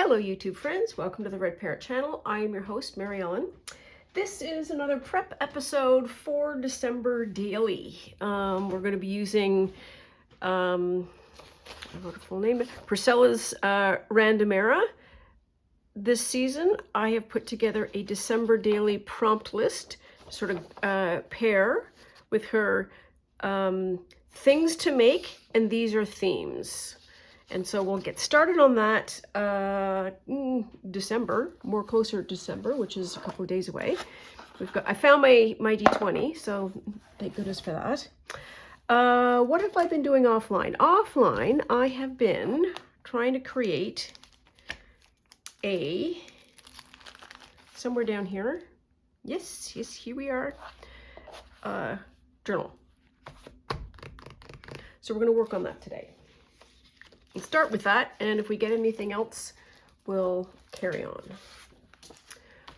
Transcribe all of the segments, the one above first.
Hello YouTube friends, welcome to the Red Parrot channel. I am your host, Mary Ellen. This is another prep episode for December daily. We're going to be using, I wrote a full name, Priscilla's Randomera. This season I have put together a December daily prompt list, sort of pair with her things to make, and these are themes. And so we'll get started on that December, more closer to December, which is a couple of days away. I found my D20, so thank goodness for that. What have I been doing offline? Offline, I have been trying to create somewhere down here. Yes, here we are. Journal. So we're going to work on that today. We'll start with that, and if we get anything else, we'll carry on.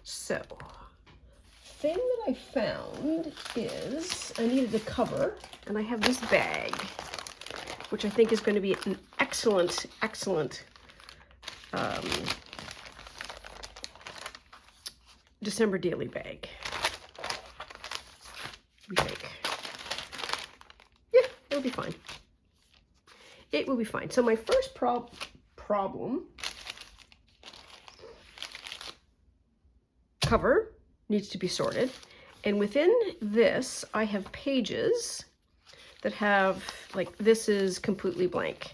So, thing that I found is I needed a cover, and I have this bag, which I think is going to be an excellent December daily bag. We think. Yeah, it'll be fine. It will be fine. So my first problem, cover needs to be sorted. And within this, I have pages that have, like, this is completely blank.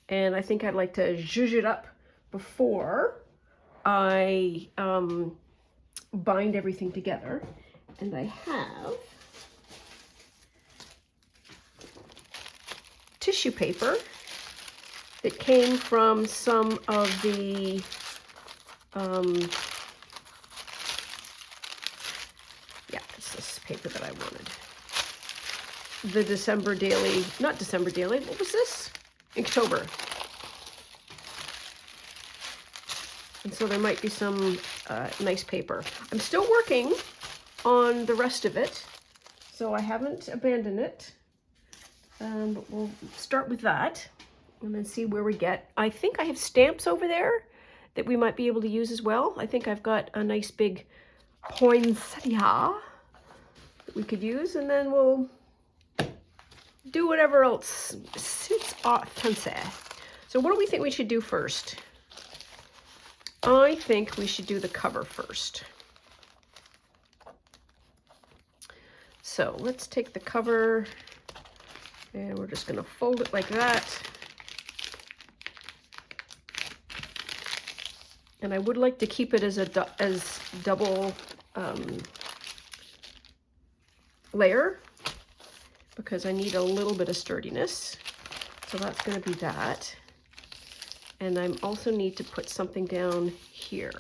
And I think I'd like to zhuzh it up before I bind everything together. And I have tissue paper that came from some of the it's this paper that I wanted. The December daily, not December daily, what was this? October. And so there might be some nice paper. I'm still working on the rest of it, so I haven't abandoned it. But we'll start with that and then see where we get. I think I have stamps over there that we might be able to use as well. I think I've got a nice big poinsettia that we could use, and then we'll do whatever else suits our fancy. So what do we think we should do first? I think we should do the cover first. So let's take the cover, and we're just going to fold it like that. And I would like to keep it as a double layer, because I need a little bit of sturdiness. So that's going to be that. And I also need to put something down here.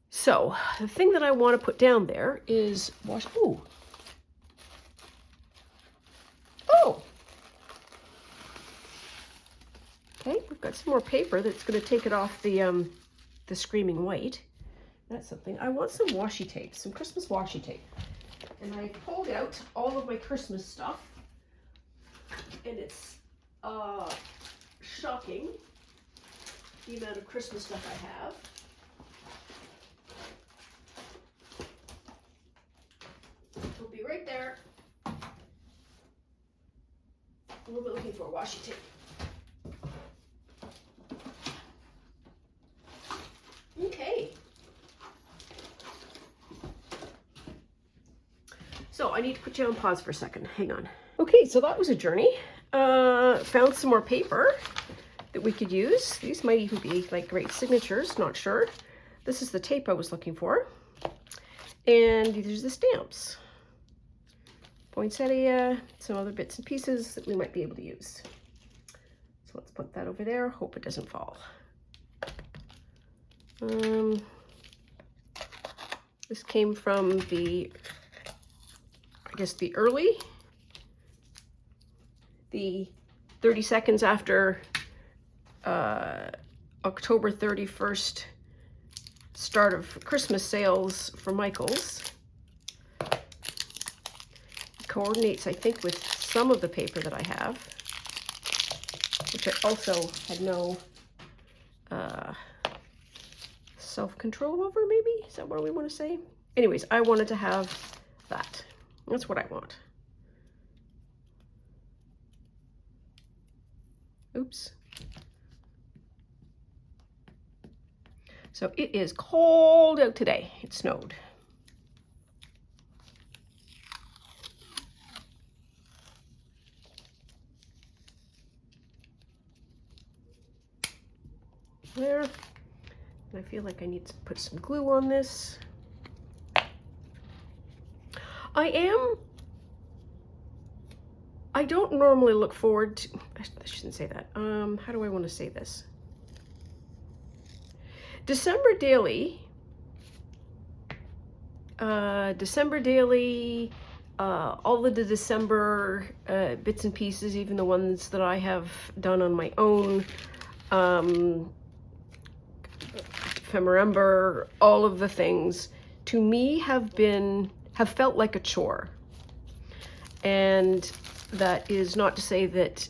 So the thing that I want to put down there is wash. Ooh. Oh. Okay, we've got some more paper that's going to take it off the screaming white. That's something. I want some washi tape, some Christmas washi tape. And I pulled out all of my Christmas stuff, and it's shocking the amount of Christmas stuff I have. It'll be right there. We'll be looking for washi tape. Okay. So I need to put you on pause for a second. Hang on. Okay, so that was a journey. Found some more paper that we could use. These might even be like great signatures, not sure. This is the tape I was looking for. And there's the stamps. Poinsettia, some other bits and pieces that we might be able to use. So let's put that over there. Hope it doesn't fall. This came from the 30 seconds after October 31st start of Christmas sales for Michael's. It coordinates, I think, with some of the paper that I have, which I also had no self-control over, maybe? Is that what we want to say? Anyways, I wanted to have that. That's what I want. Oops. So it is cold out today. It snowed. There. And I feel like I need to put some glue on this. I don't normally look forward to, I shouldn't say that. How do I want to say this? December Daily, all of the December bits and pieces, even the ones that I have done on my own, Ephemerember, all of the things, to me have felt like a chore. And that is not to say that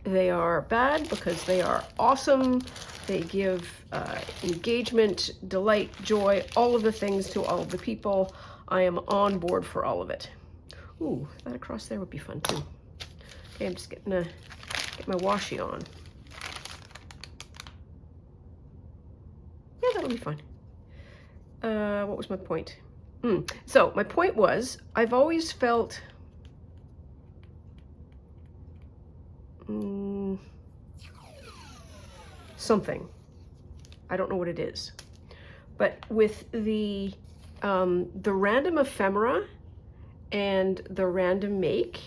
they are bad, because they are awesome. They give engagement, delight, joy, all of the things to all of the people. I am on board for all of it. Ooh, that across there would be fun too. Okay, I'm just get my washi on. Yeah, that'll be fine. What was my point? So my point was, I've always felt something. I don't know what it is. But with the random ephemera and the random make,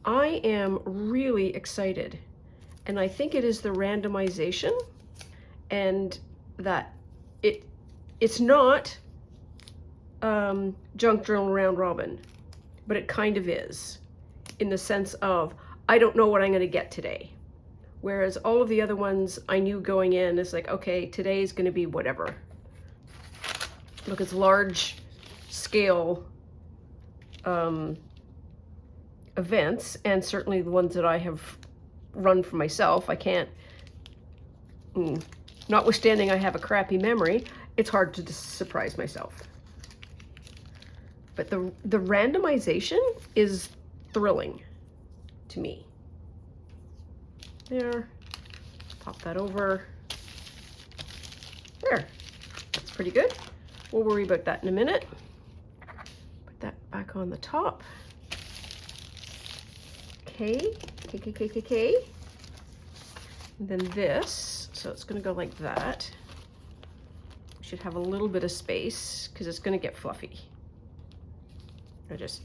I am really excited. And I think it is the randomization, and that it's not junk journal round robin, but it kind of is, in the sense of, I don't know what I'm going to get today. Whereas all of the other ones I knew going in, it's like, okay, today's going to be whatever. Look, it's large scale events, and certainly the ones that I have run for myself, I can't, notwithstanding I have a crappy memory, it's hard to surprise myself. But the randomization is thrilling to me. There, pop that over. There, that's pretty good. We'll worry about that in a minute. Put that back on the top. Okay. And then this, so it's gonna go like that. Should have a little bit of space because it's gonna get fluffy. I just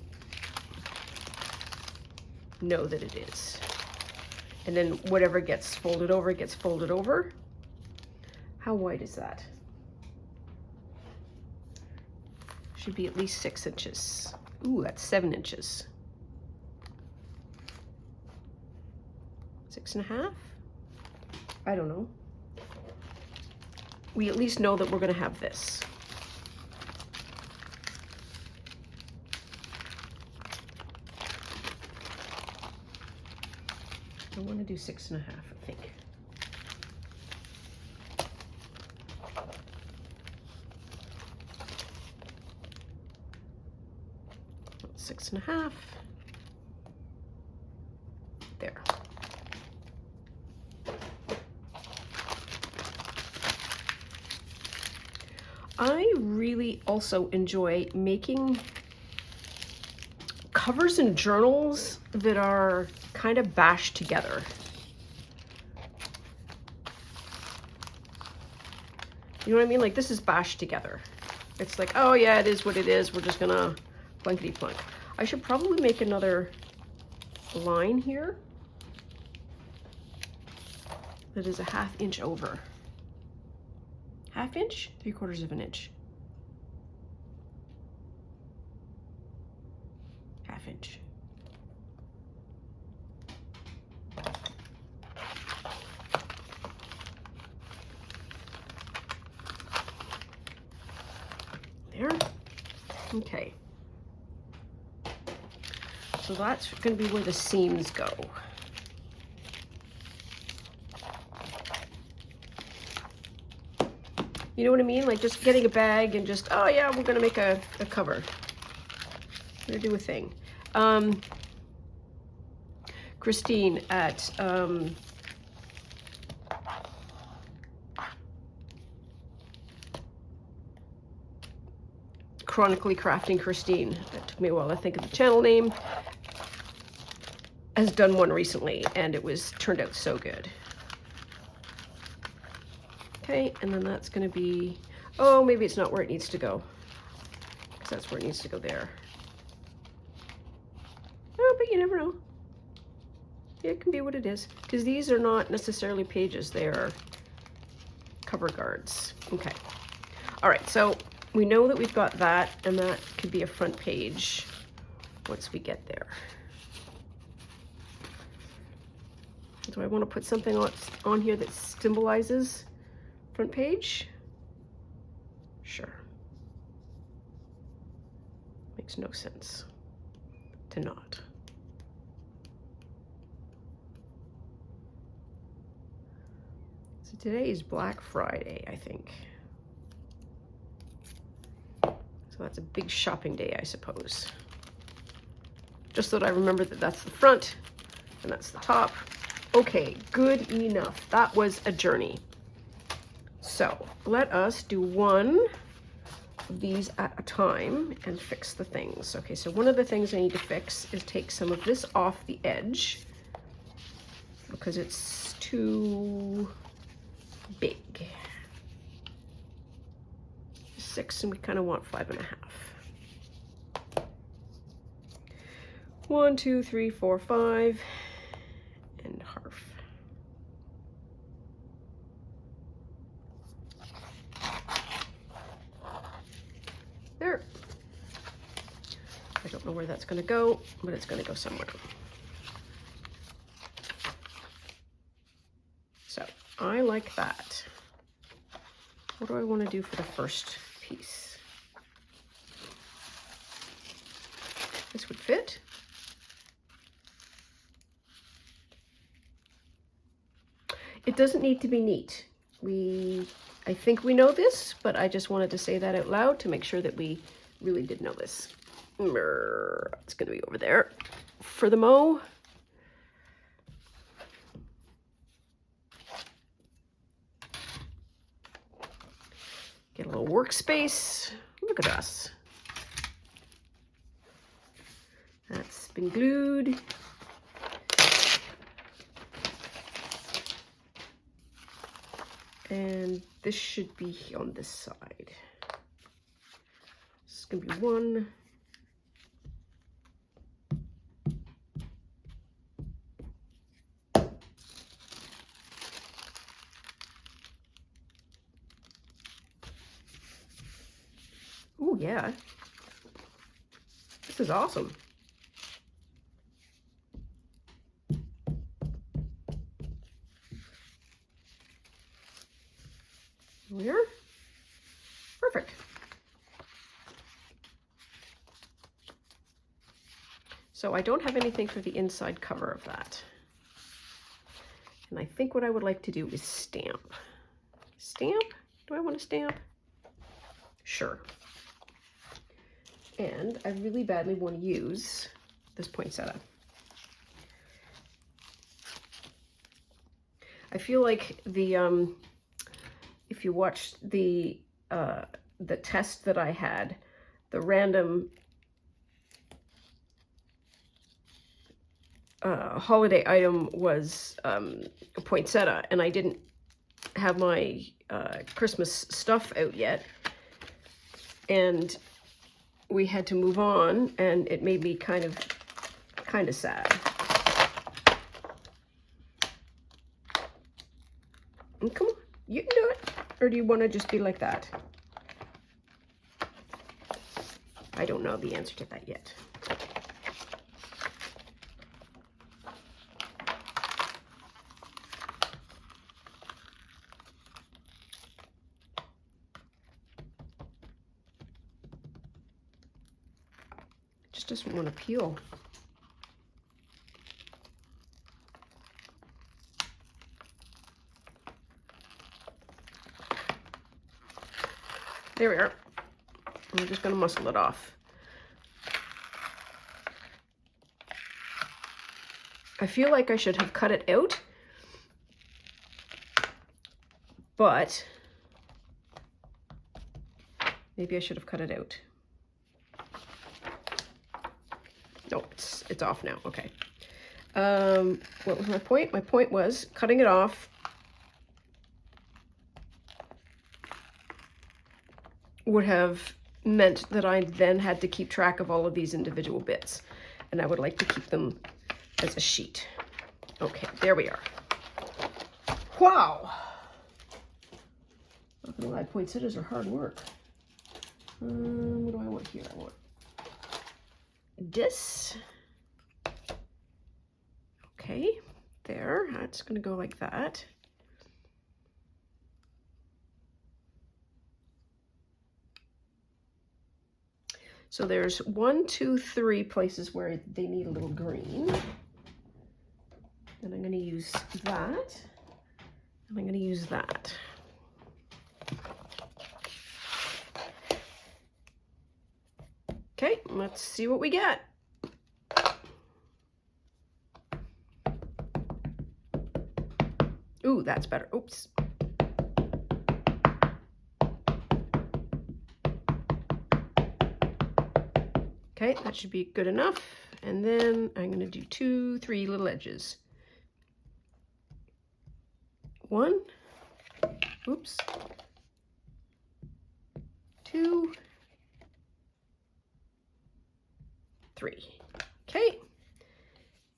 know that it is. And then whatever gets folded over, gets folded over. How wide is that? Should be at least 6 inches. Ooh, that's 7 inches. 6.5? I don't know. We at least know that we're going to have this. I want to do 6.5, I think. That's 6.5. There. I really also enjoy making covers and journals that are kind of bashed together. You know what I mean? Like, this is bashed together. It's like, oh yeah, it is what it is. We're just gonna blankety plunk. I should probably make another line here that is a 1/2 inch over. 1/2 inch? 3/4 of an inch. 1/2 inch. There. Okay. So that's going to be where the seams go. You know what I mean? Like just getting a bag and just, oh yeah, we're gonna make a cover. We're gonna do a thing. Christine at Chronically Crafting Christine. That took me a while to think of the channel name. Has done one recently, and it turned out so good. Okay, and then that's going to be, oh, maybe it's not where it needs to go, because that's where it needs to go there. Oh, but you never know. Yeah, it can be what it is, because these are not necessarily pages, they are cover guards. Okay. All right, so we know that we've got that, and that could be a front page once we get there. Do I want to put something on here that symbolizes front page? Sure. Makes no sense to not. So today is Black Friday, I think. So that's a big shopping day, I suppose. Just so that I remember that that's the front and that's the top. Okay, good enough. That was a journey. So let us do one of these at a time and fix the things. Okay, so one of the things I need to fix is take some of this off the edge because it's too big. 6, and we kind of want 5.5. 1, 2, 3, 4, 5. And half. There. I don't know where that's going to go, but it's going to go somewhere. So I like that. What do I want to do for the first piece? This would fit. It doesn't need to be neat. I think we know this, but I just wanted to say that out loud to make sure that we really did know this. It's going to be over there for the mo. Get a little workspace. Look at us. That's been glued. And this should be on this side. This is going to be 1. Oh, yeah. This is awesome. There. Perfect. So I don't have anything for the inside cover of that. And I think what I would like to do is stamp. Stamp? Do I want to stamp? Sure. And I really badly want to use this poinsettia. I feel like the if you watched the test that I had, the random holiday item was a poinsettia, and I didn't have my Christmas stuff out yet, and we had to move on, and it made me kind of sad. And come on, you can do it. Or do you want to just be like that? I don't know the answer to that yet. It just doesn't want to peel. There we are. I'm just going to muscle it off. I feel like I should have cut it out, but maybe I should have cut it out. No, it's off now. Okay. What was my point? My point was cutting it off would have meant that I then had to keep track of all of these individual bits, and I would like to keep them as a sheet. Okay, there we are. Wow. Not gonna lie, poinsettias are hard work. What do I want here? I want this. Okay, there. That's gonna go like that. So there's 1, 2, 3 places where they need a little green. And I'm going to use that. And I'm going to use that. Okay, let's see what we get. Ooh, that's better. Oops. Okay, that should be good enough. And then I'm going to do 2, 3 little edges. 1, oops, 2, 3. Okay.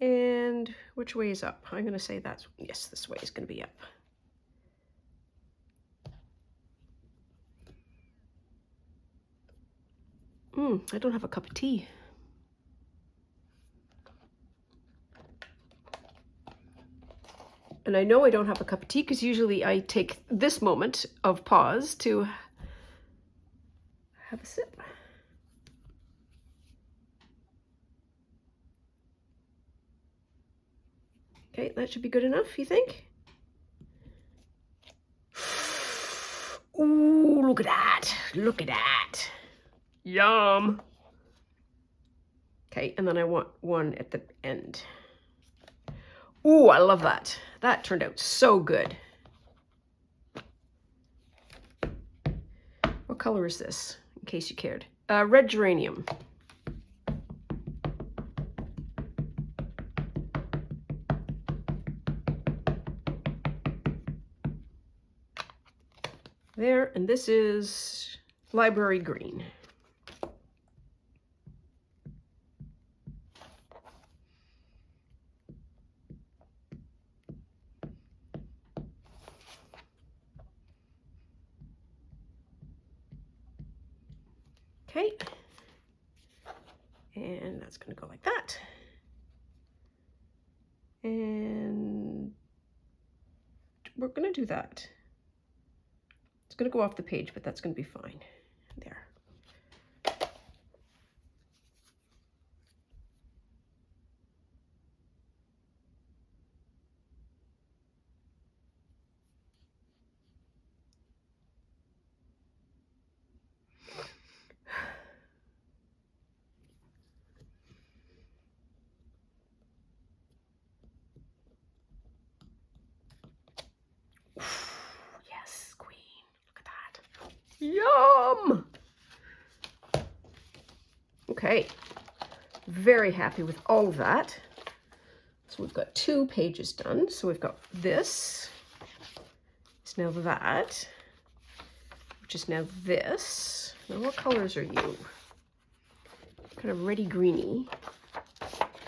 And which way is up? I'm going to say that's, yes, this way is going to be up. I don't have a cup of tea. And I know I don't have a cup of tea because usually I take this moment of pause to have a sip. Okay, that should be good enough, you think? Ooh, look at that. Look at that. Yum. Okay, and then I want one at the end. Ooh, I love that. That turned out so good. What color is this, in case you cared? Red geranium. There, and this is library green. Okay, and that's going to go like that. And we're going to do that. It's going to go off the page, but that's going to be fine. There. Yes, queen. Look at that. Yum! Okay. Very happy with all of that. So we've got 2 pages done. So we've got this. It's now that. Which is now this. Now what colors are you? Kind of reddy greeny.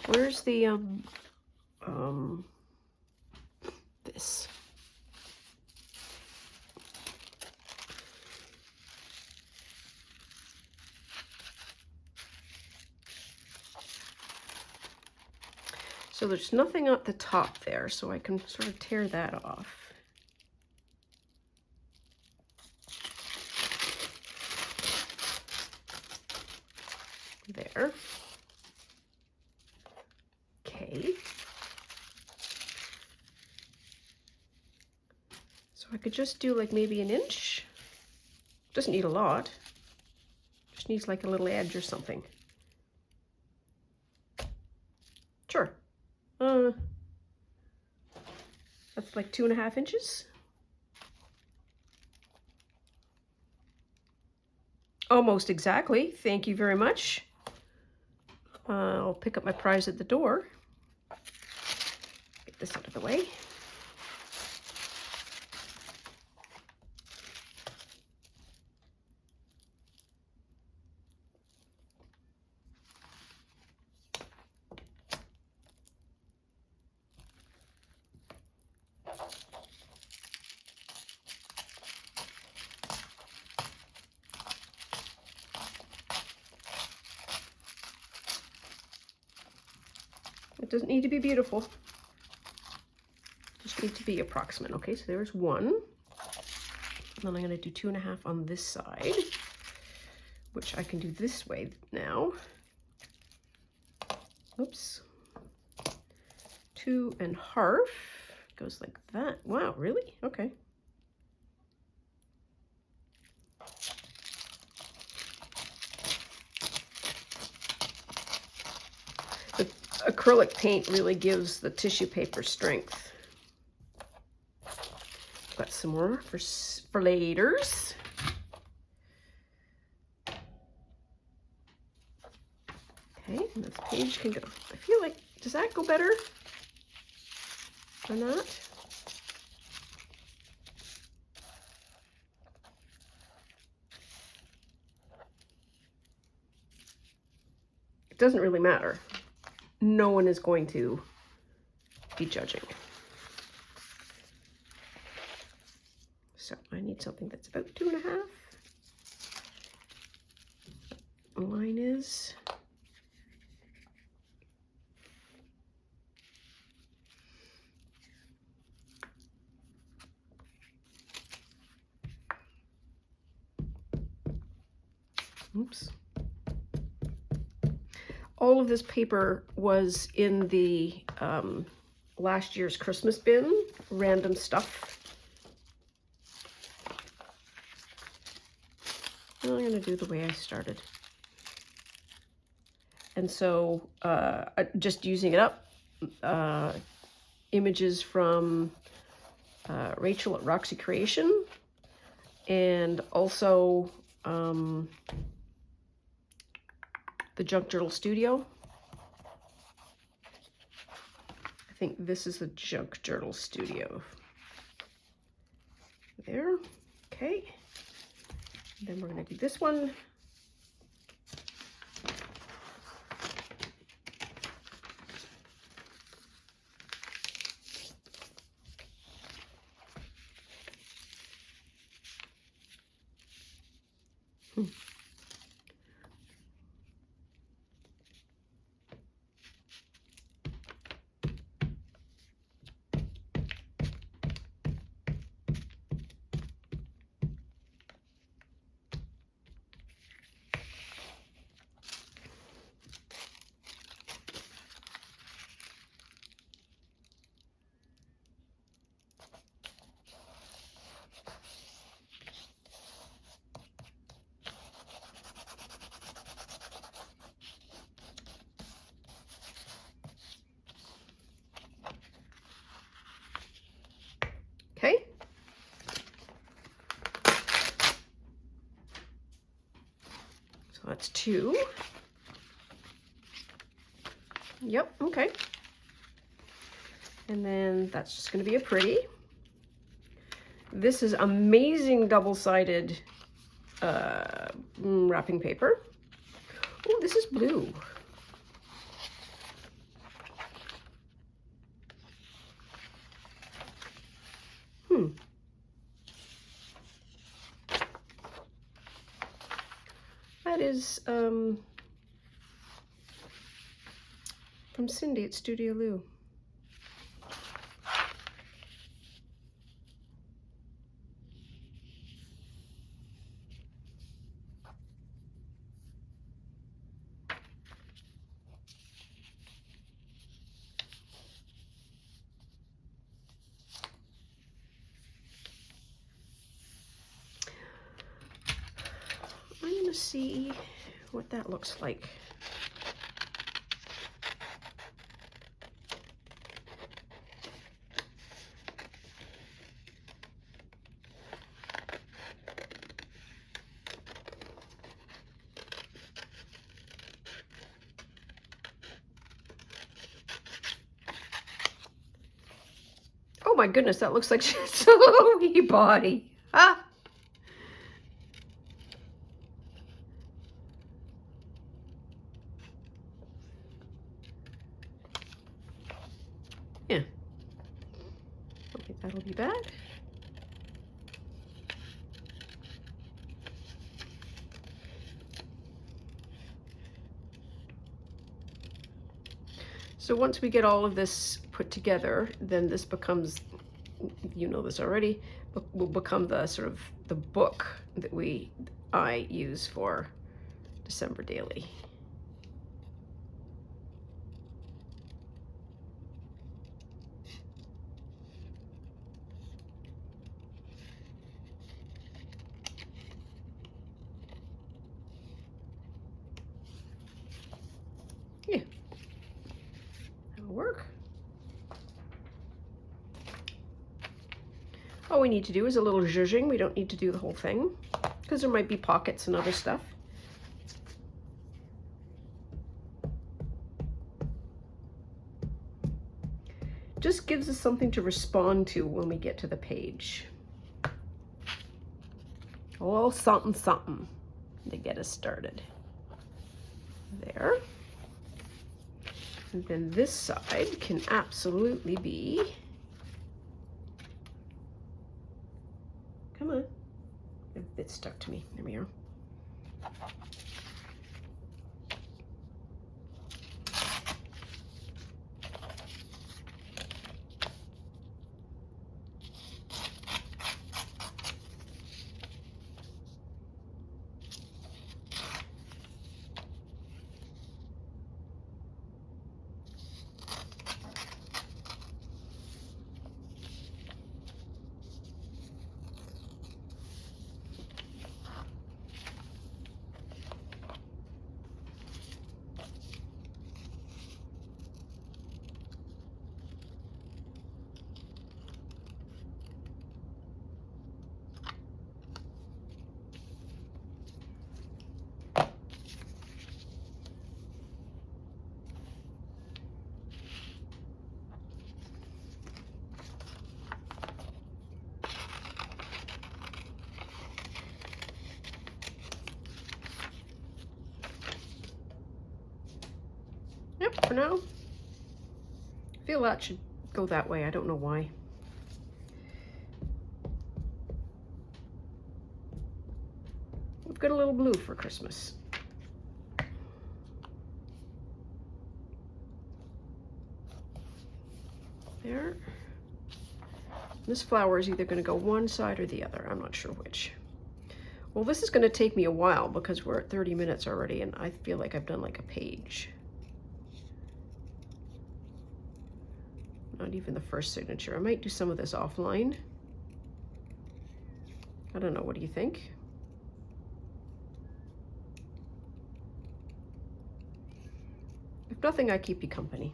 Where's the this? So there's nothing at the top there, so I can sort of tear that off. There. Okay. So I could just do like maybe an inch. Doesn't need a lot. Just needs like a little edge or something. Sure. That's like 2.5 inches. Almost exactly. Thank you very much. I'll pick up my prize at the door. Get this out of the way. It doesn't need to be beautiful. Just needs to be approximate. Okay, so there's one. And then I'm going to do 2.5 on this side, which I can do this way now. Oops. 2.5 goes like that. Wow, really? Okay. The acrylic paint really gives the tissue paper strength. Got some more for laters. Okay, and this page can go. I feel like, does that go better or not? It doesn't really matter. No one is going to be judging. So I need something that's about 2.5. The line is. Oops. All of this paper was in the last year's Christmas bin, random stuff. I'm going to do the way I started. And so just using it up, images from Rachel at Roxy Creation, and also the Junk Journal Studio. I think this is the Junk Journal Studio. There, okay. And then we're going to do this one. Okay. So that's 2. Yep, okay. And then that's just going to be a pretty. This is amazing double-sided wrapping paper. Oh, this is blue. That is from Cindy at Studio Lou. to see what that looks like. Oh my goodness, that looks like just a little wee body. Ah! Yeah. I think that'll be bad. So once we get all of this put together, then this becomes, you know this already, will become the sort of the book that I use for December Daily. Yeah, that'll work. All we need to do is a little zhuzhing. We don't need to do the whole thing because there might be pockets and other stuff. Just gives us something to respond to when we get to the page. A little something something to get us started. There. And then this side can absolutely be, come on, it's stuck to me, there we are. Yep, for now. I feel that should go that way. I don't know why. We've got a little blue for Christmas. There. This flower is either going to go one side or the other. I'm not sure which. Well, this is going to take me a while because we're at 30 minutes already and I feel like I've done like a page. Not even the first signature. I might do some of this offline. I don't know. What do you think? If nothing, I keep you company.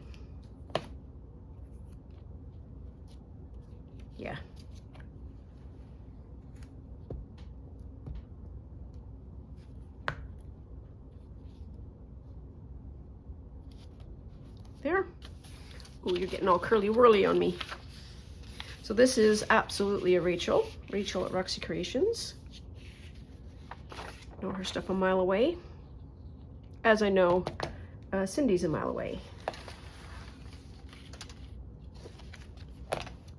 Yeah. There. Oh, you're getting all curly whirly on me. So this is absolutely a Rachel at Roxy Creations. Know her stuff a mile away. As I know, Cindy's a mile away.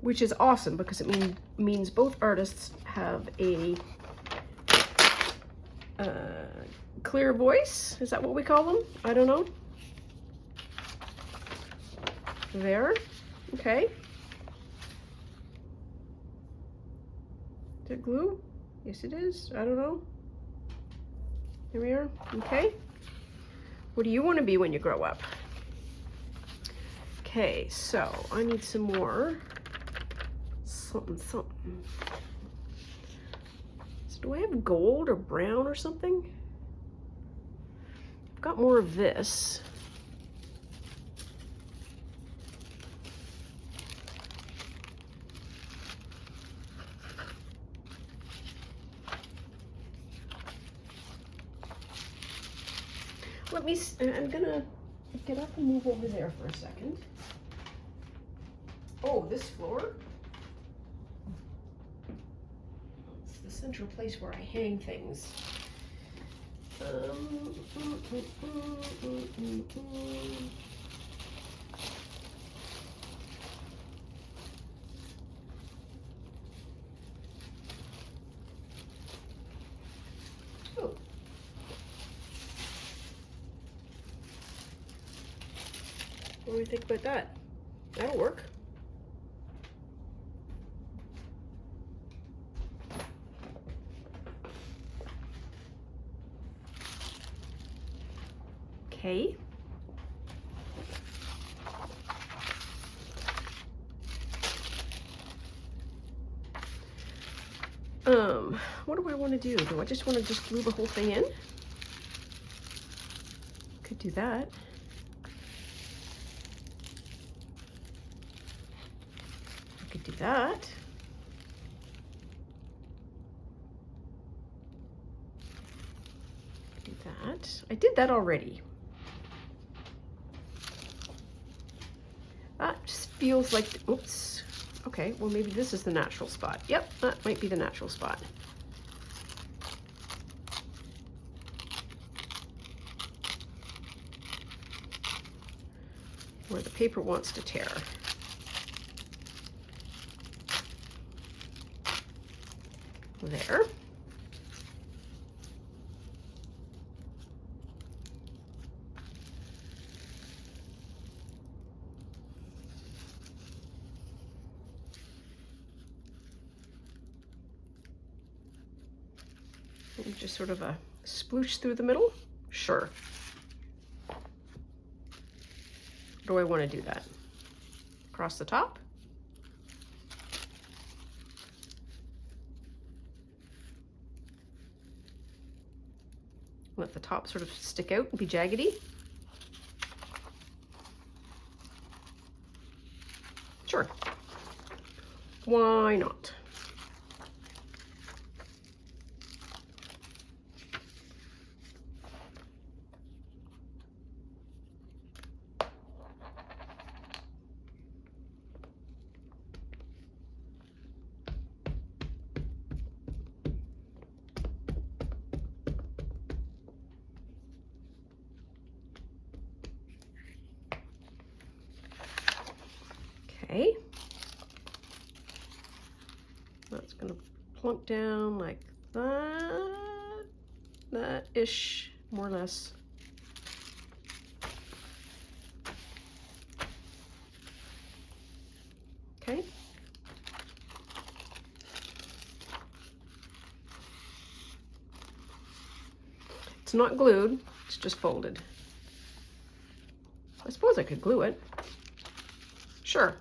Which is awesome because it means both artists have a clear voice. Is that what we call them? I don't know. There. Okay. Is it glue? Yes, it is. I don't know. Here we are. Okay. What do you want to be when you grow up? Okay, so I need some more something. So do I have gold or brown or something? got more of this. I'm gonna get up and move over there for a second. Oh, this floor. It's the central place where I hang things. Oh. What do you think about that? That'll work. Okay. What do I want to do? Do I just want to glue the whole thing in? Could do that. I could do that. Do that. I did that already. That just feels like, oops. Okay, well maybe this is the natural spot. Yep, that might be the natural spot. Where the paper wants to tear. There. And just sort of a sploosh through the middle. Sure. Do I want to do that? Across the top? Let the top sort of stick out and be jaggedy. Sure. Why not? Okay. That's going to plunk down like that. That-ish, more or less. Okay. It's not glued, it's just folded. I suppose I could glue it. Sure.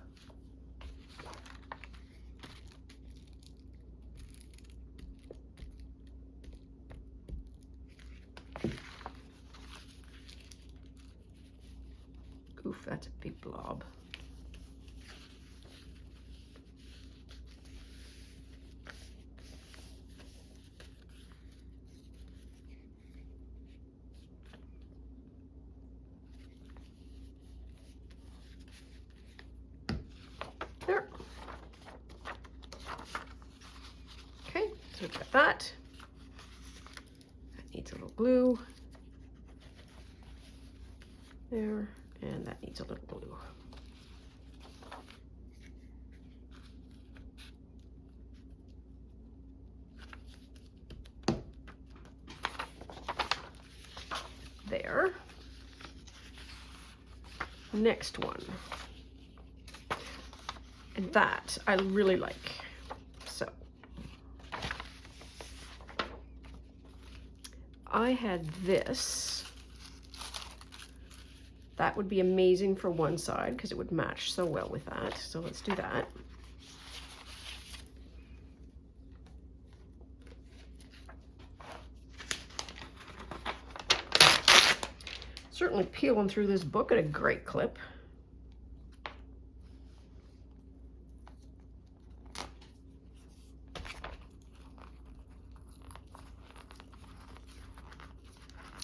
Oof, that's a big blob. There. Okay, so we've got that. That needs a little glue. There, and that needs a little glue. There. Next one. And that I really like. So I had this. That would be amazing for one side because it would match so well with that. So let's do that. Certainly peeling through this book at a great clip.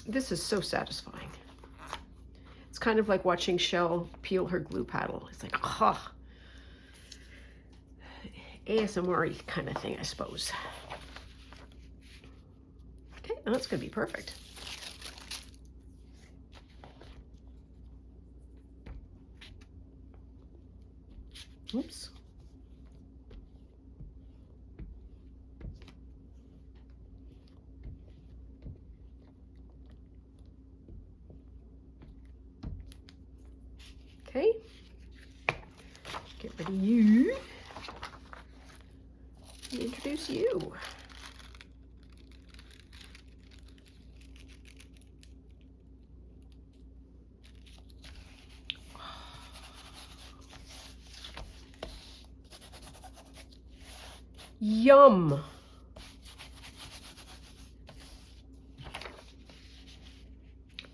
This is so satisfying. It's kind of like watching Shell peel her glue paddle. It's like, ah, ASMR-y kind of thing, I suppose. Okay, now that's gonna be perfect. Oops. Okay, get rid of you and introduce you. Yum.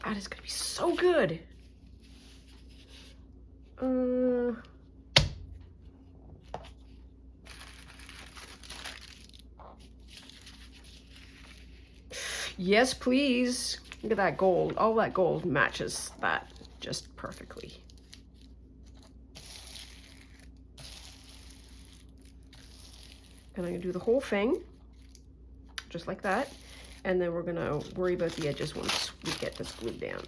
That is gonna be so good. Yes, please. Look at that gold. All that gold matches that just perfectly. And I'm gonna do the whole thing, just like that. And then we're gonna worry about the edges once we get this glued down.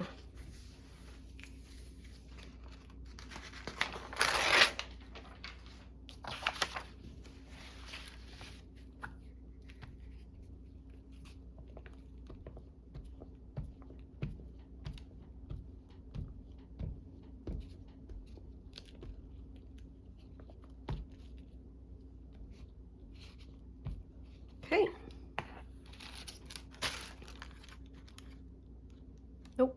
Okay. Nope.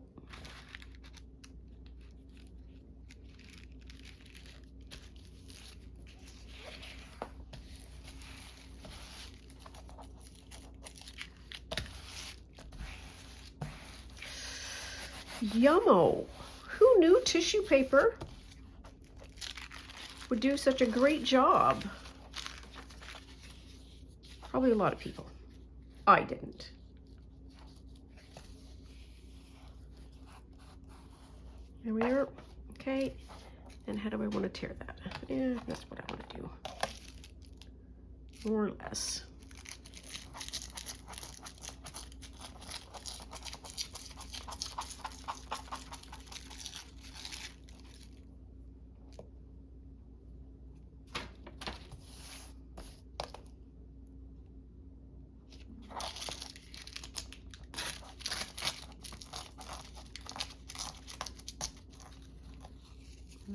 Yummo. Who knew tissue paper would do such a great job? Probably a lot of people. I didn't. There we are. Okay. And how do I want to tear that? Yeah, that's what I want to do. More or less.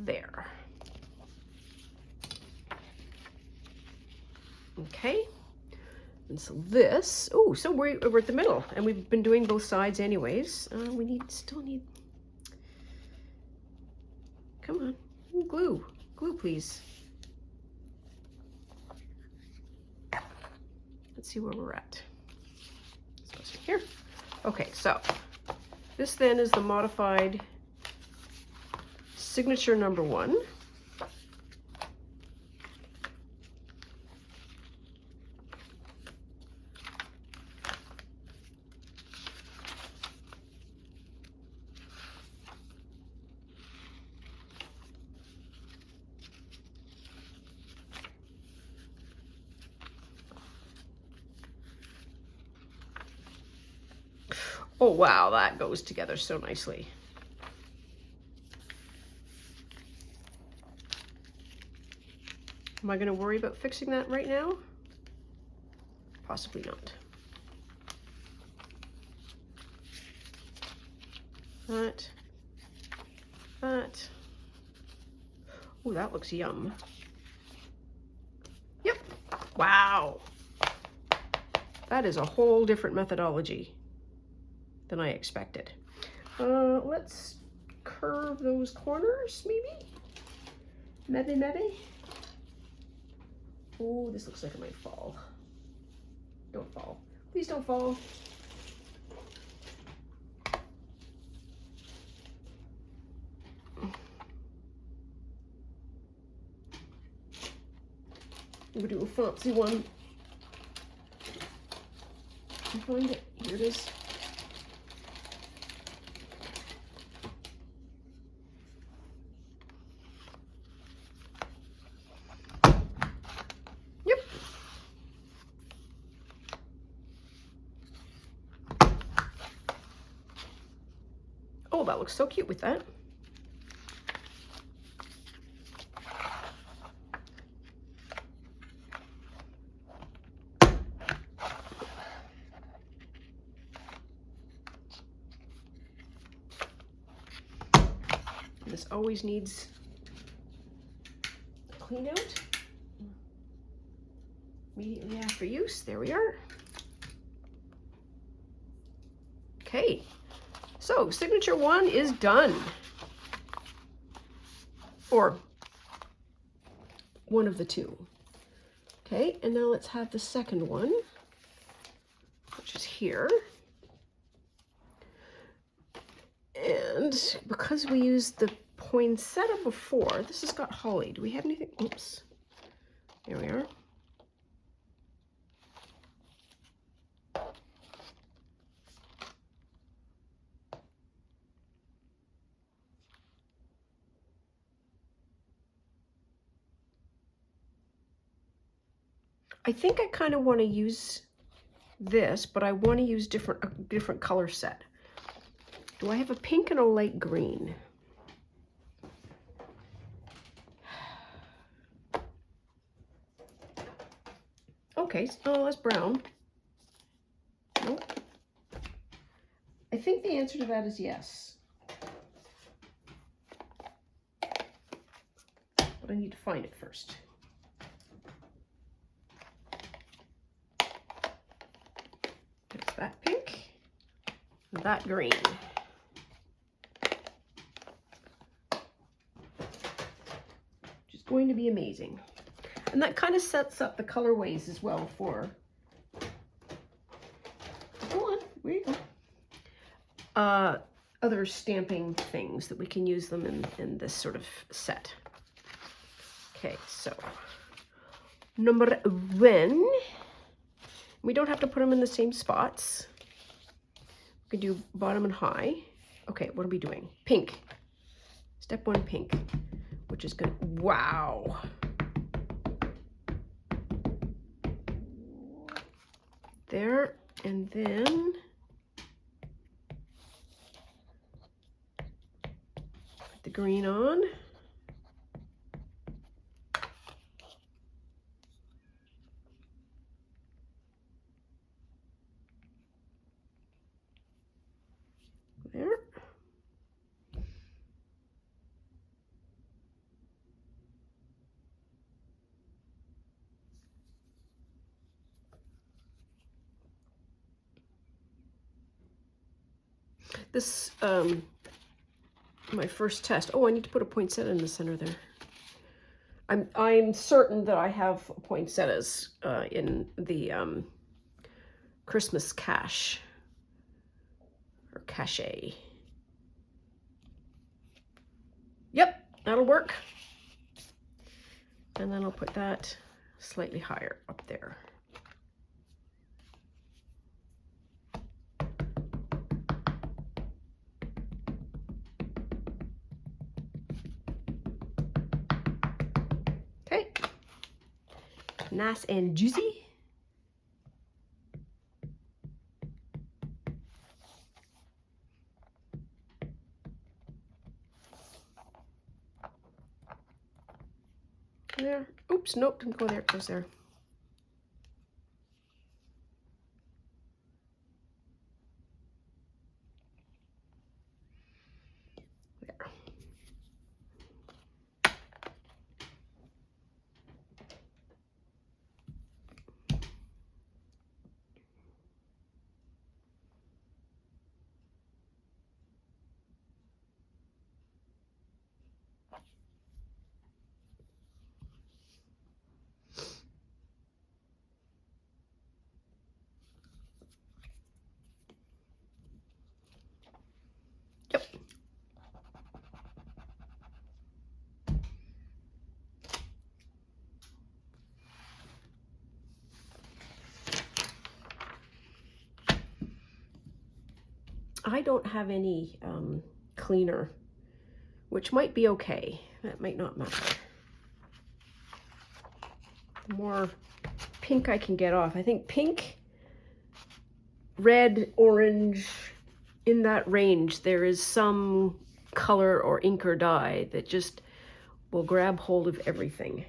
There. Okay. And so this, oh, so we're at the middle, and we've been doing both sides anyways. We still need, come on, glue, please. Let's see where we're at. So it's here. Okay, so this then is the modified signature number 1. Oh wow, that goes together so nicely. Am I going to worry about fixing that right now? Possibly not. That. Oh, that looks yum. Yep. Wow. That is a whole different methodology than I expected. Let's curve those corners, maybe? Maybe. Oh, this looks like it might fall. Don't fall. Please don't fall. fancy one. Can you find it? Here it is. Yep. Oh, that looks so cute with that. This always needs a clean out immediately after use. There we are. Okay, so signature 1 is done. Or one of the two. Okay, and now let's have the second one, which is here. And because we used the poinsettia before, this has got holly. Do we have anything? Oops. There we are. I think I kind of want to use this, but I want to use a different color set. Do I have a pink and a light green? Okay, oh, that's brown. Nope. I think the answer to that is yes. But I need to find it first. There's that pink, and that green. Which is going to be amazing. And that kind of sets up the colorways as well for, go on, where you go, other stamping things that we can use them in this sort of set. Okay, so number 1. We don't have to put them in the same spots. We can do bottom and high. Okay, what are we doing? Pink. Step 1, pink, which is good. Wow. There, and then put the green on. There. This, my first test. Oh, I need to put a poinsettia in the center there. I'm certain that I have poinsettias in the Christmas cache or cachet. Yep, that'll work. And then I'll put that slightly higher up there. Okay, nice and juicy. There. Oops, nope, didn't go there. It goes there. There. I don't have any cleaner, which might be okay. That might not matter. The more pink I can get off. I think pink, red, orange, in that range, there is some color or ink or dye that just will grab hold of everything.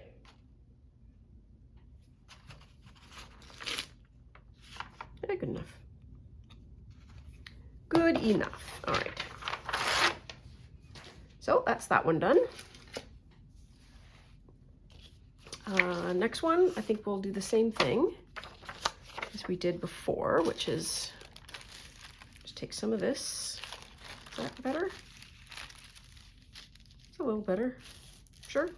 Yeah, good enough. Good enough. All right. So that's that one done. Next one, I think we'll do the same thing as we did before, which is just take some of this. Is that better? It's a little better. Sure.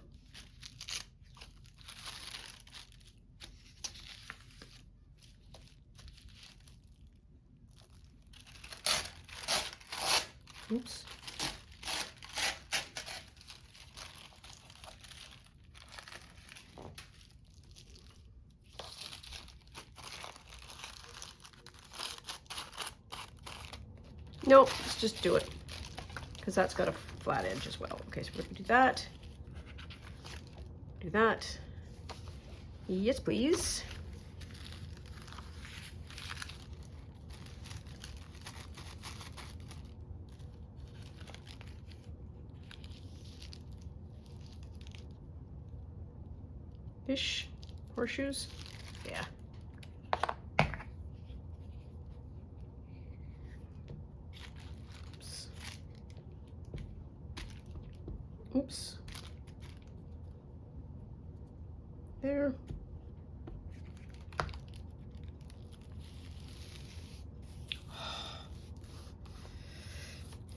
Oops. No, let's just do it, because that's got a flat edge as well. Okay, so we're gonna do that. Do that. Yes, please. Fish, horseshoes, yeah. Oops. There.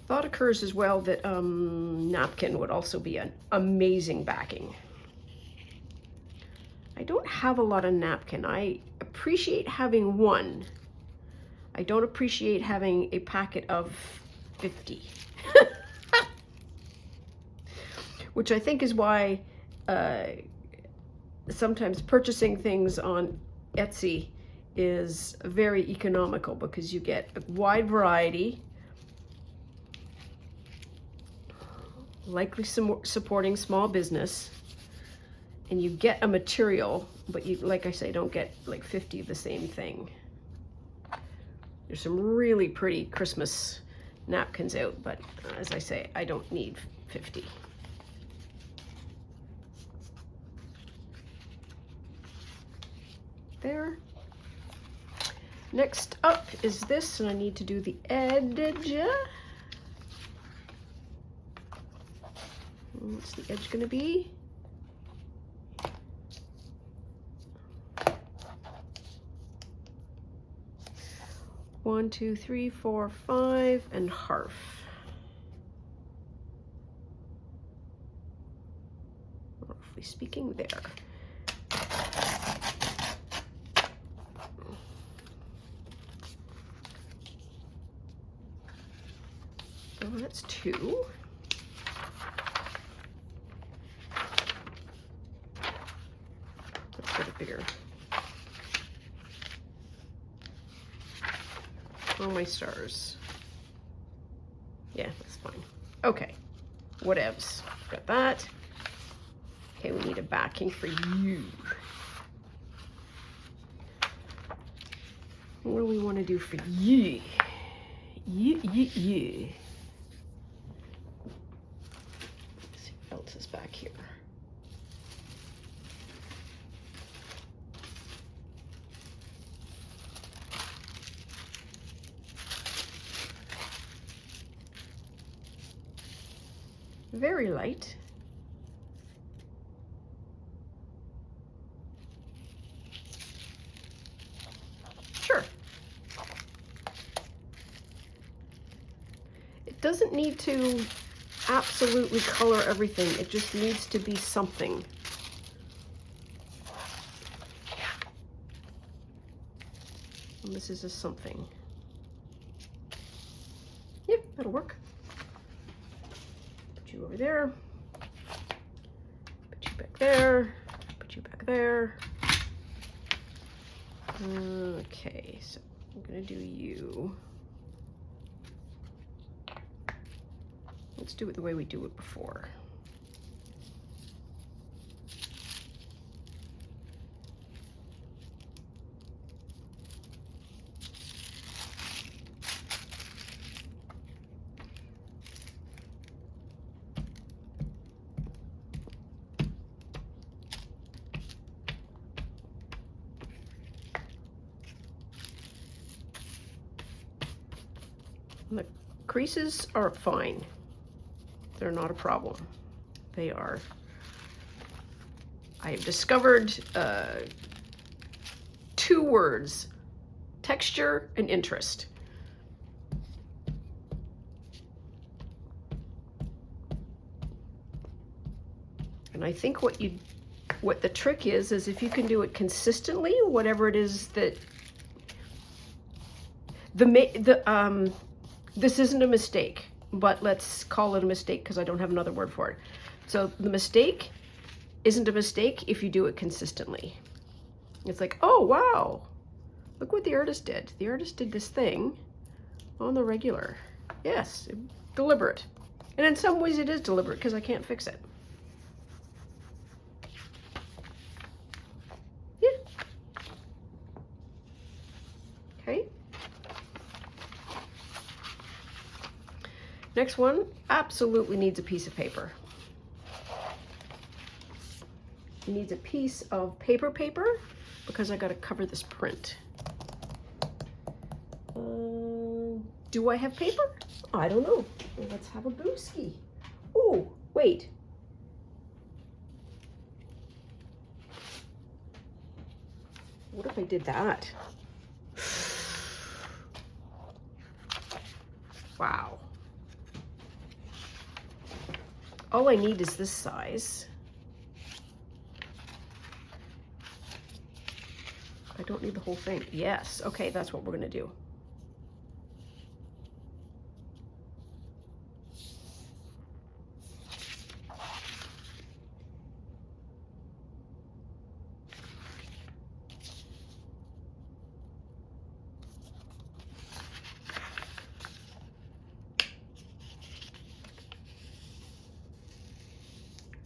Thought occurs as well that napkin would also be an amazing backing. I don't have a lot of napkin. I appreciate having one. I don't appreciate having a packet of 50. Which I think is why sometimes purchasing things on Etsy is very economical, because you get a wide variety, likely supporting small business, and you get a material, but you, like I say, don't get like 50 of the same thing. There's some really pretty Christmas napkins out, but as I say, I don't need 50. There. Next up is this, and I need to do the edge. What's the edge gonna be? One, two, three, four, 5, and half. Roughly speaking, there. So that's 2. Let's get it bigger. Oh, my stars. Yeah, that's fine. Okay, whatevs. Got that. Okay, we need a backing for you. What do we want to do for you? You. Let's see what else is back here. Very light. Sure. It doesn't need to absolutely color everything. It just needs to be something. And this is a something. Yep, that'll work. Put you over there. Put you back there. Put you back there. Okay, so I'm gonna do you. Let's do it the way we do it before. And the creases are fine. They're not a problem. They are. I have discovered 2 words: texture and interest. And I think what the trick is if you can do it consistently, whatever it is that this isn't a mistake, but let's call it a mistake because I don't have another word for it. So the mistake isn't a mistake if you do it consistently. It's like, oh wow, look what the artist did. The artist did this thing on the regular. Yes, deliberate. And in some ways it is deliberate because I can't fix it. Yeah. Okay. Next one absolutely needs a piece of paper. It needs a piece of paper because I got to cover this print. Do I have paper? I don't know. Well, let's have a booski. Oh, wait. What if I did that? Wow. All I need is this size. I don't need the whole thing. Yes, okay, that's what we're gonna do.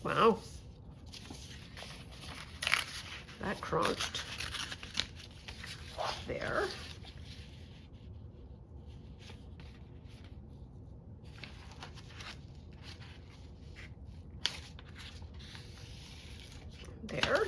Wow. That crunched. There. There.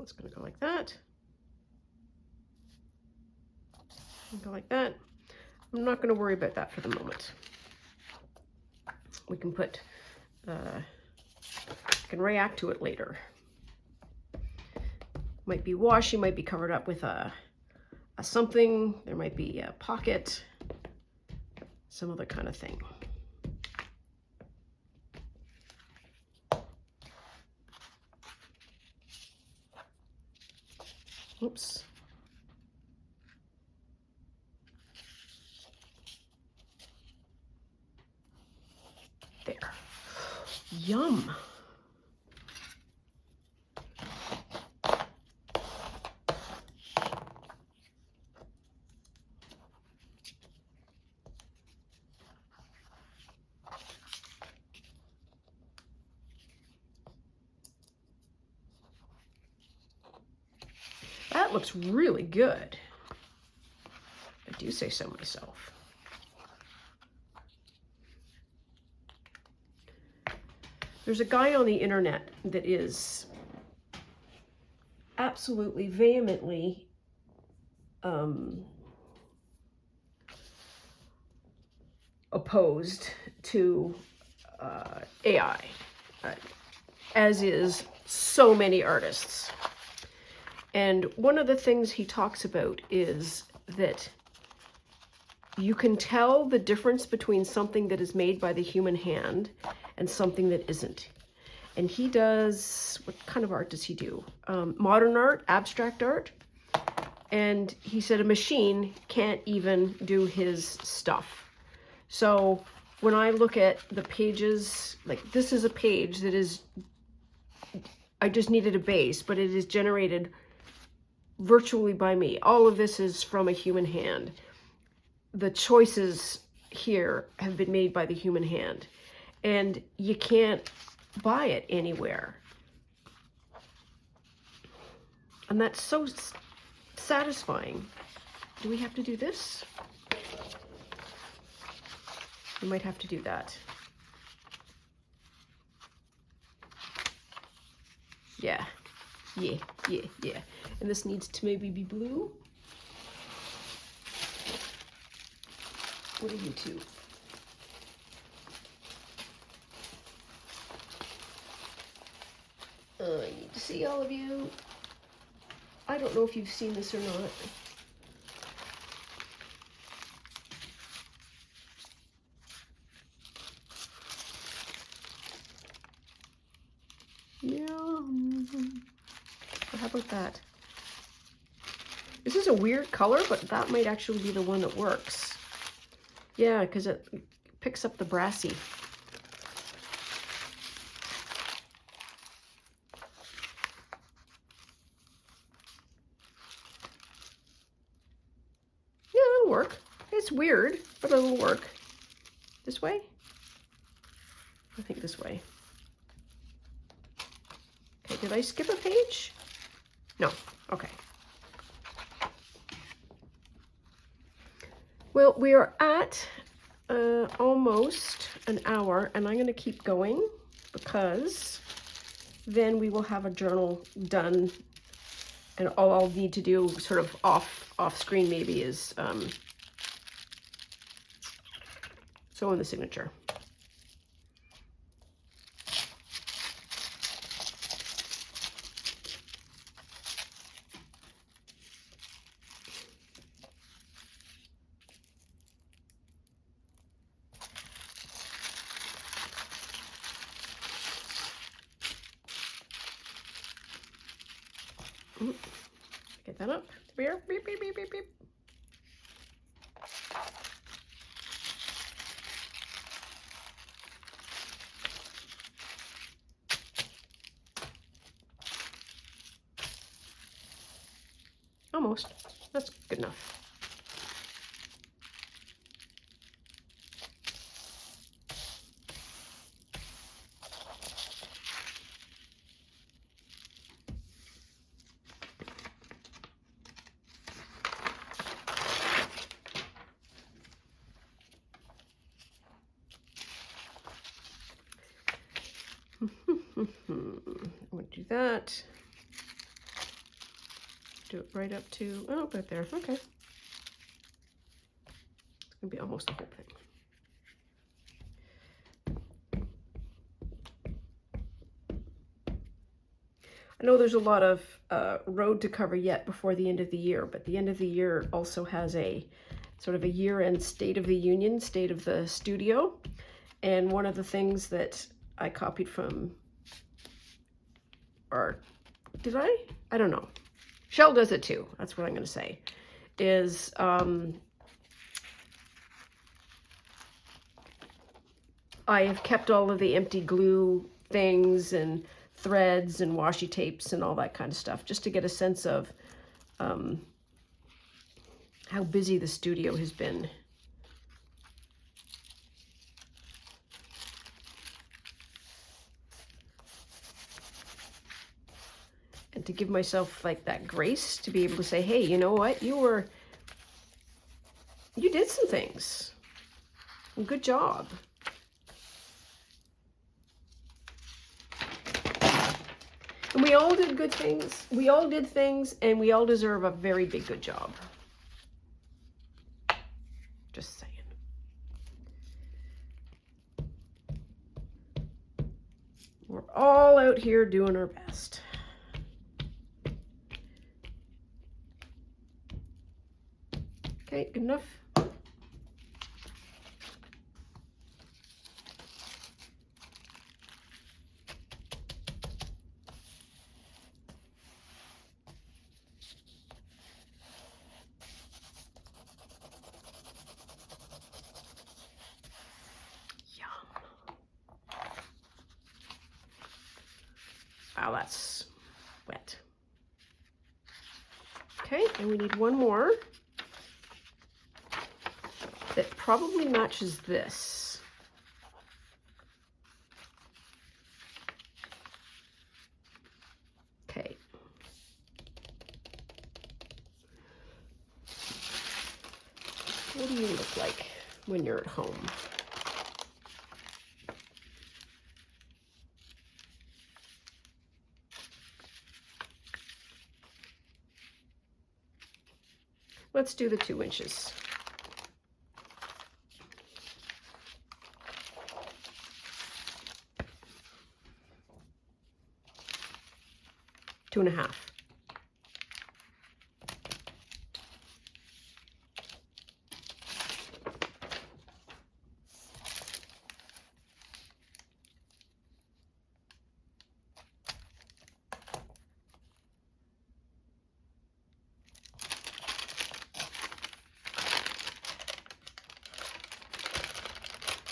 It's going to go like that. Go like that. I'm not going to worry about that for the moment. We can put, can react to it later. Might be washi, might be covered up with a something. There might be a pocket, some other kind of thing. Oops. There. Yum. That looks really good. I do say so myself. There's a guy on the internet that is absolutely vehemently opposed to AI, as is so many artists. And one of the things he talks about is that you can tell the difference between something that is made by the human hand and something that isn't. And he does, what kind of art does he do? Modern art, abstract art. And he said a machine can't even do his stuff. So when I look at the pages, like this is a page that is, I just needed a base, but it is generated virtually by me. All of this is from a human hand. The choices here have been made by the human hand, and you can't buy it anywhere. And that's so satisfying. Do we have to do this? We might have to do that. Yeah. Yeah. And this needs to maybe be blue. What are you two? I need to see all of you. I don't know if you've seen this or not. Yeah. How about that? This is a weird color, but that might actually be the one that works. Yeah, because it picks up the brassy. Yeah, it'll work. It's weird, but it'll work. This way? I think this way. Okay, did I skip a page? No, okay. Well, we are at almost an hour, and I'm going to keep going because then we will have a journal done, and all I'll need to do sort of off screen maybe is sew in the signature. Get that up. Beep, beep, beep, beep, beep, beep. Almost. That's good enough. I'm going to do that. Do it right up to, oh, right there. Okay. It's going to be almost the whole thing. I know there's a lot of road to cover yet before the end of the year, but the end of the year also has a sort of a year-end State of the Union, State of the Studio. And one of the things that I copied from, or did I? I don't know. Shell does it too. That's what I'm going to say. Is I have kept all of the empty glue things and threads and washi tapes and all that kind of stuff, just to get a sense of how busy the studio has been. And to give myself like that grace to be able to say, hey, you know what? You did some things. Good job. And we all did good things. We all did things, and we all deserve a very big good job. Just saying. We're all out here doing our best. Okay, good enough. that's wet. Okay, and we need one more that probably matches this. Okay. What do you look like when you're at home? Let's do the 2 inches. Two and a half.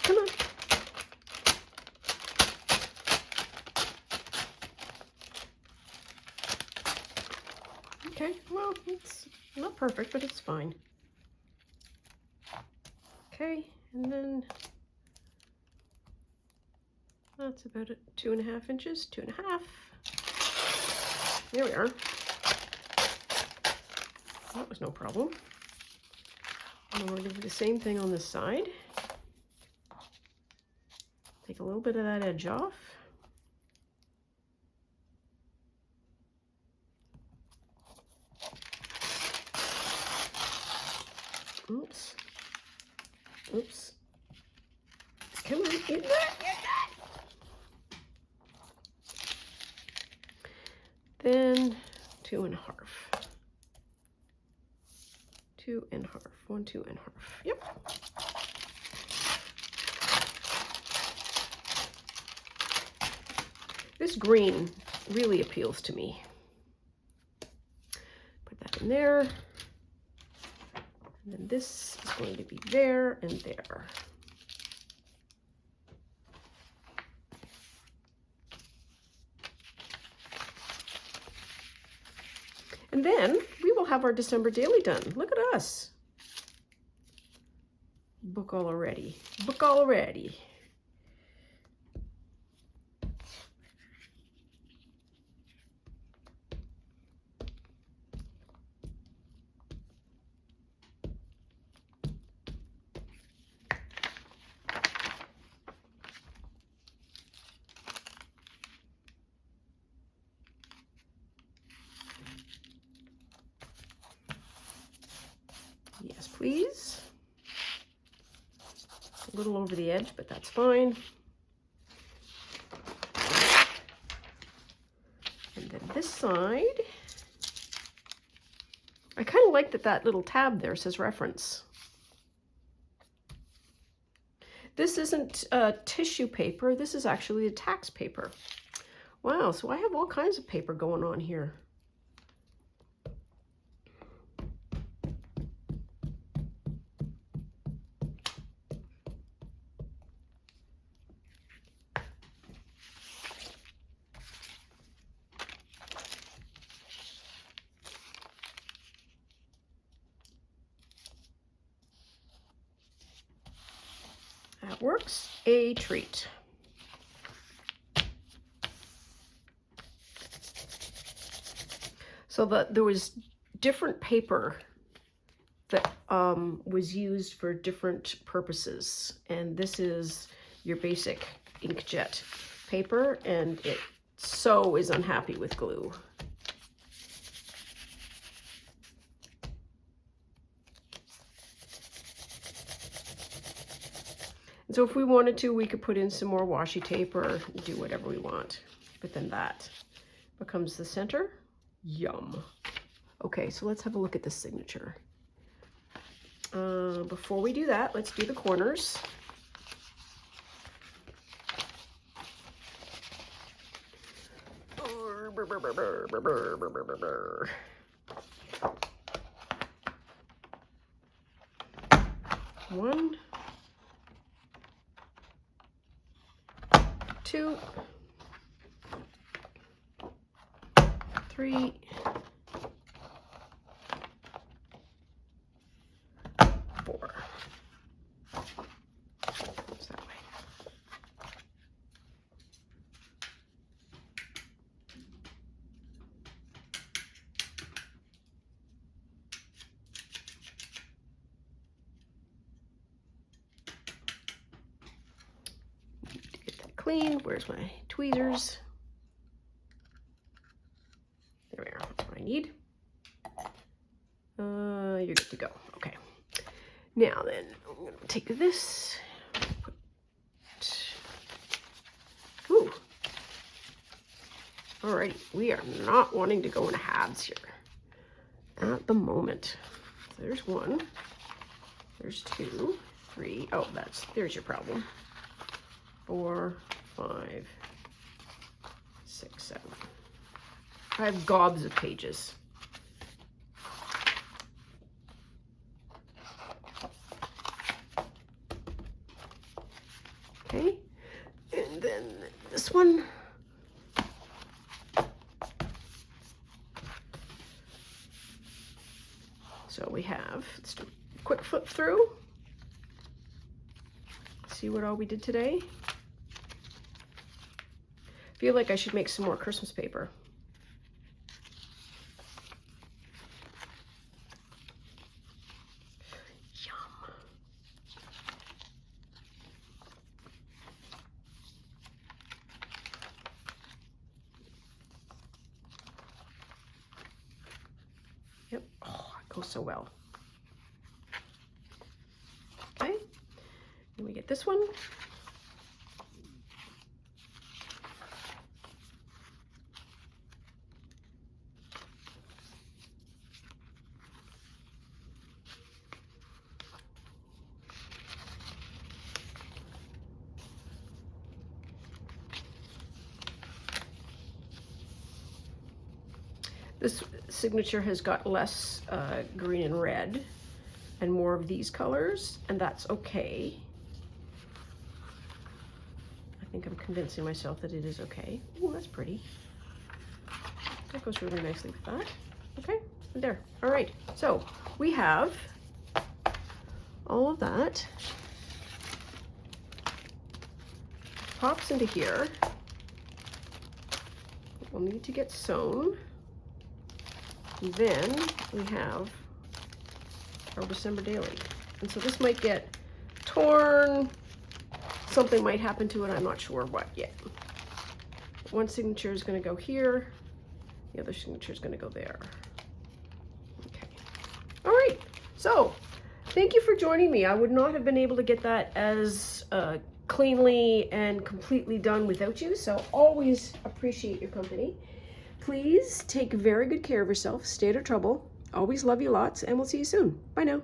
Come on. Okay, well, it's not perfect, but it's fine. Okay, and then that's about it. 2.5 inches, 2.5. There we are. That was no problem. And we're going to do the same thing on this side. Take a little bit of that edge off. Oops. Oops. Come on, get that, get that. Then 2.5. 2.5. 1, 2.5. Yep. This green really appeals to me. Put that in there. And then this is going to be there and there. And then we will have our December daily done. Look at us. Book all already. Book all already. Yes, please. A little over the edge, but that's fine. And then this side, I kind of like that that little tab there says reference. This isn't tissue paper, this is actually a tax paper. Wow, so I have all kinds of paper going on here. That works a treat. So there was different paper that was used for different purposes, and this is your basic inkjet paper, and it so is unhappy with glue. So if we wanted to, we could put in some more washi tape or do whatever we want. But then that becomes the center. Yum. Okay, so let's have a look at the signature. Before we do that, let's do the corners. One, 2, 3, 4. It's that way. To get that clean, where's my tweezers? There we are. That's what I need. You're good to go. Okay. Now then, I'm going to take this. Ooh. Alrighty, we are not wanting to go in halves here at the moment. So there's 1. There's 2, 3. Oh, there's your problem. 4, 5, 6, 7. I have gobs of pages. Okay, and then this one. So we have, let's do a quick flip through. See what all we did today. Feel like I should make some more Christmas paper. Yum. Yep. Oh, it goes so well. Okay. Then we get this one. This signature has got less green and red and more of these colors, and that's okay. I think I'm convincing myself that it is okay. Oh, that's pretty. That goes really nicely with that. Okay, and there. All right, so we have all of that. Pops into here. We'll need to get sewn. And then we have our December daily. And so this might get torn. Something might happen to it. I'm not sure what yet. One signature is going to go here. The other signature is going to go there. Okay. All right. So thank you for joining me. I would not have been able to get that as cleanly and completely done without you. So always appreciate your company. Please take very good care of yourself. Stay out of trouble. Always love you lots, and we'll see you soon. Bye now.